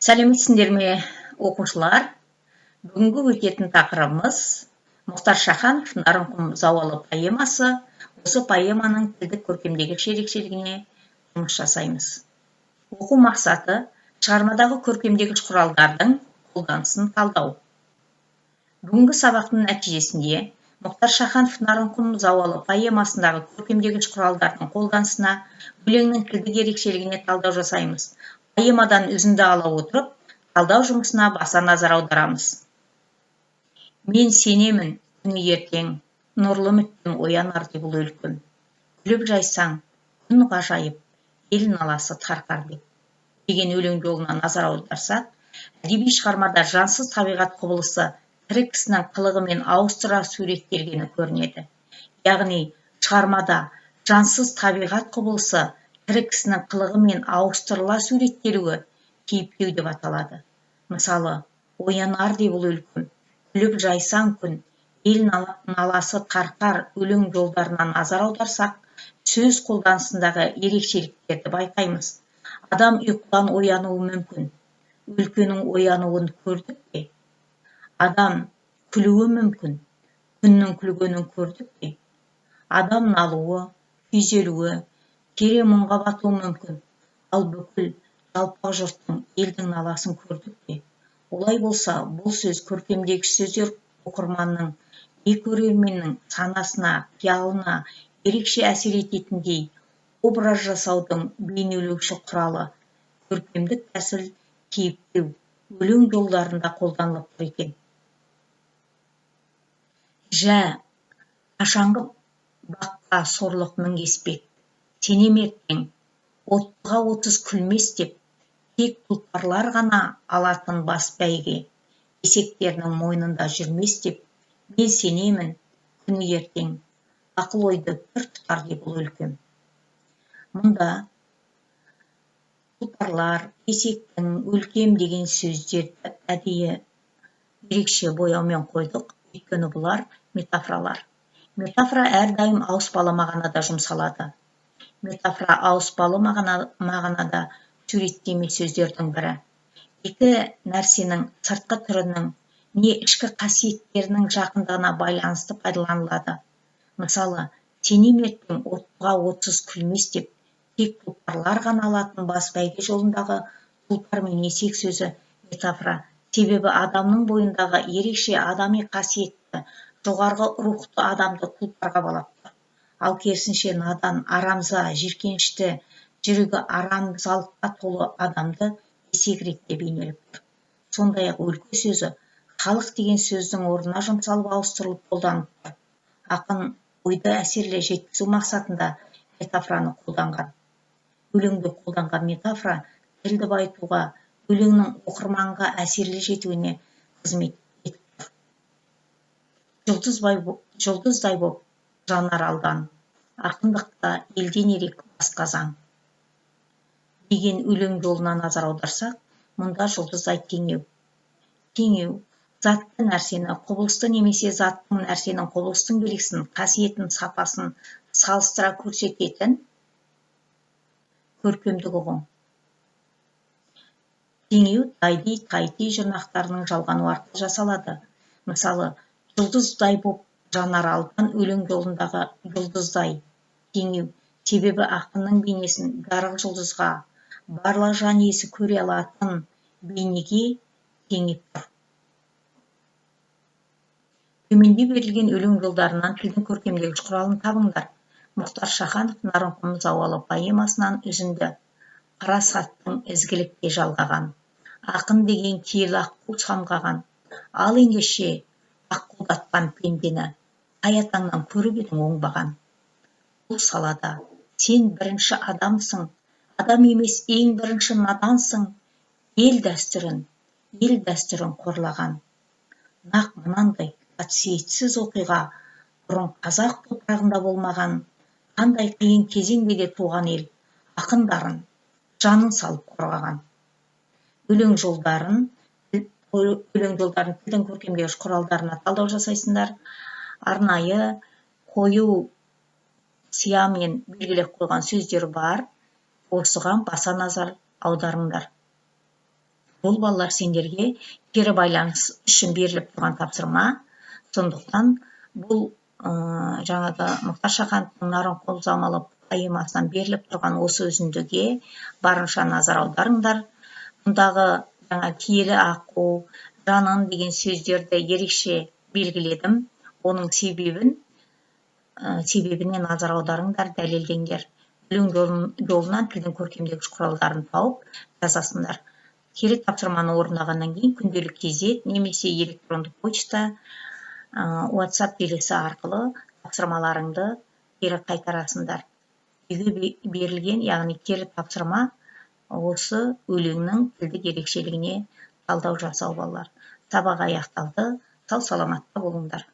Сәлеметсіңдер ме, оқушылар? Бүгінгі өтетін тақырыбымыз Мұхтар Шаханов Нарынқұм зауалы поэмасы. Осы поэманың тілдік көркемдегіш ерекшелігіне жұмыс жасаймыз. Оқу мақсаты шығармадағы көркемдегіш құралдардың қолданысын талдау. Бүгінгі сабақтың нәтижесінде Мұхтар Шаханов Нарынқұм зауалы поэмасындағы көркемдегіш құралдардың қолданысына, өлеңнің тілдік ерекшелігіне талдау жасаймыз. Поэмадан үзінді ала отырып, талдау жұмысына баса назар аударамыз. Мен сенемін, күні ертең, нұрлы үміттен оянар деп бұл өлкем. Күліп жайсаң, күн ғажайып, ел наласы тарқар деп. Деген өлең жолына назар аударсақ, әдеби шығармада жансыз табиғат құбылысы тірі кісінің қылығымен ауыстыра суреттелгені көрінеді. Яғни, шығармада жансыз табиғат құбылысы тірі кісінің қылығымен ауыстырыла суреттелуі кейіпкеу деп аталады. Мысалы, оянар деп бұл өлкем, күліп жайсаң күн, ел наласы тарқар өлең жолдарына назар аударсақ, сөз қолданысындағы ерекшеліктерді байқаймыз. Адам ұйқыдан оянуы мүмкін. Өлкенің оянуын көрдік пе? Адам күлуі мүмкін. Күннің күлгенін көрдік пе? Адам налуы, күйзелуі, тере мұңға батуы мүмкін. Ал бүкіл жалпақ жұрттың елдің наласын көрдік пе? Олай болса, бұл сөз көркемдегіш сөздер оқырманның, көрерменнің санасына, қиялына ерекше әсер ететіндей образ жасаудың бейнелеуші құралы, көркемдік тәсіл кейіпкеу, өлең жолдарында қолданылып тұр екен. Жә, қашанғы баққа сорлық мінгеспек, сенем ертең, оттыға отыз күлмес деп, тек тұлпарлар ғана алатын бас бәйге, есектерінің мойнында жүрмес деп, мен сенемін, күні ертең, ақыл ойды бір тұтар деп бұл өлкем. Мұнда тұлпарлар, есектің, өлкем деген сөздерді әдейі ерекше бояумен қойдық, өйткені бұлар метафоралар. Метафора әрдайым ауыспалы мағынада жұмсалады. Метафора ауыспалы мағынада суреттеме сөздердің бірі. Екі нәрсенің сыртқы түрінің не ішкі қасиеттерінің жақындығына байланысты пайдаланылады. Мысалы, сенем ертең оттыға отыз күлмес деп, тек тұлпарлар ғана алатын бас бәйге жолындағы тұлпар мен есек сөзі метафора. Себебі адамның бойындағы ерекше адами қасиетті, жоғарғы рухты адамды тұлпарға балап тұр. Ал керісінше надан, арамза, жиіркенішті, жүрегі арамзалыққа толы адамды есек ретінде бейнелеп тұр. Сондай-ақ өлке сөзі халық деген сөздің орнына жұмсалып ауыстырылып қолданып тұр. Ақын ойды әсерлі жеткізу мақсатында метафораны қолданған. Өлеңде қолданған метафора тілді байытуға, өлеңнің оқырманға әсерлі жетуіне қызмет етіп тұр. Жұлдыздай боп жанар алдан, ақындықта елден ерек басқа заң. Деген өлең жолына назар аударсақ, мұнда жұлдыздай теңеу. Теңеу, затты нәрсені, құбылысты немесе заттың нәрсенің құбылыстың белгісін, қасиетін, сапасын салыстыра көрсететін көркемдік ұғым. Теңеу тайди, тайти жұрнақтарының жалғану арқылы жасалады. Мысалы, жұлдыздай боп жанар алдан өлең жолындағы жұлдыздай теңеу, себебі ақынның бейнесін жарық жұлдызға, барлық жан иесі көре алатын бейнеге теңеп тұр. Төменде берілген өлең жолдарынан тілдің көркемдегіш құралын табыңдар. Мұхтар Шаханов Нарынқұм зауалы поэмасынан үзінді. Қара саттың ізгілікке жалғаған, ақын деген киелі аққу самғаған, ал ендеше аққудатқан пендені, қай атаңнан көріп едің оңбаған. Бұл салада сен бірінші адамсың, адам емес ең бірінші надансың, ел дәстүрін қорлаған. Нақ мынандай қасиетсіз оқиға бұрын қазақ топырағында болмаған, қандай қиын кезеңде де туған ел, ақындарын жанын салып қорғаған. Өлең жолдарын тілдің көркемдегіш құралдарына талдау жасайсыңдар. Арнайы қою сиямен белгілеп қойған сөздер бар. Осыған баса назар аударыңдар. Бұл балалар сендерге кері байланыс үшін беріліп тұрған тапсырма. Сондықтан бұл жаңағы Мұхтар Шахановтың Нарынқол замалы поэмасынан беріліп тұрған осы үзіндіге барынша назар аударыңдар. Мұндағы жаңа киелі аққу, жанын деген сөздерді ерекше белгіледім. Оның себебіне назар аударыңдар, дәлелдеңдер. Өлең жолынан тілдің көркемдегіш құралдарын тауып жазасыңдар. Кері тапсырманы орындағаннан кейін күнделік кезет немесе электронды почта, WhatsApp желісі арқылы тапсырмаларыңды кері қайтарасыңдар. Үйге берілген, яғни кері тапсырма осы өлеңнің тілдік ерекшелігіне талдау жасау балалар. Сабақ аяқталды. Сау саламатта болыңдар.